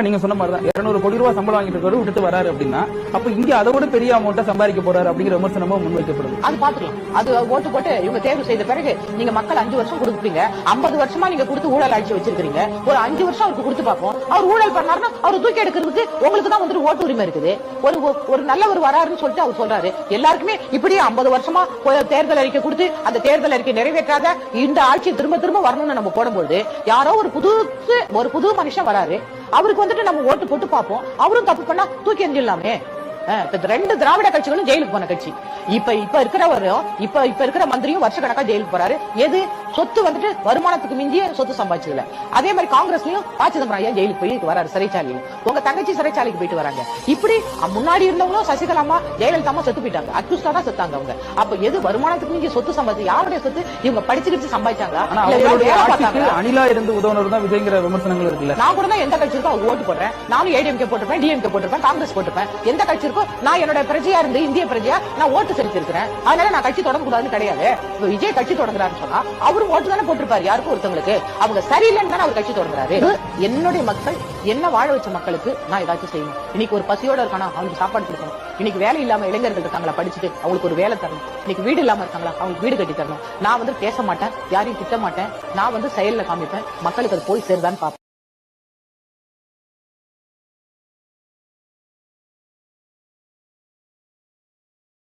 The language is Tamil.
நீங்க சொன்ன மாதிரி தான் 200 கோடி ரூபாய் சம்பளம் வாங்கிட்டு இருக்காரு விட்டு வராரு அப்படின்னா அப்ப இங்க அதை விட பெரிய அமௌண்ட்டை சம்பாதிக்க போறாரு அப்படிங்கிற விமர்சனமும் முன்வைக்கப்படுது. அது பாத்துக்கலாம். அது ஓட்டு போட்டு இவங்க தேர்வு செய்த பிறகு நீங்க மக்கள் 5 வருஷம் கொடுப்பீங்க. 50 வருஷமா நீங்க கொடுத்து ஊழல் ஆட்சி வச்சிருக்கீங்க. ஒரு 5 வருஷம் அவருக்கு கொடுத்து பார்ப்போம். அவர் ஊழல் பண்ணாருன்னா அவர் தூக்கி எடுக்கிறதுக்கு உங்களுக்கு தான் வந்துட்டு ஓட்டு உரிமை இருக்குது. ஒரு நல்லவர் வராருன்னு சொல்லிட்டு அவர் சொல்றாரு. எல்லாருக்குமே இப்படியே 50 வருஷமா தேர்தல் அறிக்கை கொடுத்து அந்த தேர்தல் அறிக்கை நிறைவேற்றாத இந்த ஆட்சி திரும்ப திரும்ப வரணும்னு நம்ம போடும்போது யாரோ ஒரு புது மனுஷன் வராரு. அவருக்கு வந்துட்டு நம்ம ஓட்டு போட்டு பார்ப்போம். அவரும் தப்பு பண்ணா தூக்கி எறிஞ்சிடலாமே. 2 திராவிட கட்சிகளும் ஜெயிலுக்கு போன கட்சி. இப்ப இருக்கிறவரும் இப்ப இருக்கிற மந்திரியும் வருஷ கணக்கா ஜெயிலுக்கு போறாரு. எது சொத்து வந்துட்டு வருமானத்துக்கு மிஞ்சிய சொத்து சம்பாதிச்சதுல. அதே மாதிரி காங்கிரஸ்லயும் ப. சிதம்பரம் ஐயா ஜெயிலுக்கு போய் வராரு சிறைச்சாலையில். உங்க தங்கச்சி சிறைச்சாலைக்கு போயிட்டு வராங்க. இப்படி முன்னாடி இருந்தவங்களும் சசிகலாமா ஜெயலலிதா செத்து போயிட்டாங்க. அக்குஸ்டா தான் செத்தாங்க அவங்க. அப்ப எது வருமானத்துக்கு மிஞ்சிய சொத்து சம்பாதிச்சு யாருடைய சொத்து இவங்க படிச்சுக்கிட்டு சம்பாதிச்சாங்களா? அணிலா இருந்து உதவுனர் தான் விஜய்ங்கிற விமர்சனங்கள் இருக்குல்ல. நான் கூட தான் எந்த கட்சி இருக்கோ அவங்க ஓட்டு போடுறேன். நானும் ஏடிஎம்கே போட்டிருப்பேன், டிஎம்கே போட்டிருப்பேன், காங்கிரஸ் போட்டிருப்பேன். எந்த கட்சி நான் என்னோட பிரஜையா இருந்து இந்திய பிரஜையா நான் ஓட்டு செலுத்திருக்கிறேன். அதனால நான் கட்சி தொடங்க கூடாதுன்னு கிடையாது. விஜய் கட்சி தொடங்குறாருன்னு சொன்னா அவரும் ஓட்டு தானே போட்டிருப்பாரு யாருக்கும் ஒருத்தவங்களுக்கு. அவங்க சரியில்லைன்னு தானே அவர் கட்சி தொடங்குறாரு. என்னுடைய மக்கள் என்ன வாழ வச்ச மக்களுக்கு நான் ஏதாச்சும் செய்யணும். இன்னைக்கு ஒரு பசியோட இருக்கானா அவங்களுக்கு சாப்பாடு கொடுக்கணும். இன்னைக்கு வேலை இல்லாம இளைஞர்கள் இருக்காங்களா படிச்சுட்டு அவங்களுக்கு ஒரு வேலை தரணும். இன்னைக்கு வீடு இல்லாம இருக்காங்களா அவங்களுக்கு வீடு கட்டி தரணும். நான் பேச மாட்டேன், யாரையும் திட்ட மாட்டேன். நான் செயல்ல காமிப்பேன். மக்களுக்கு அது போய் சேருதான்னு பாப்பேன்.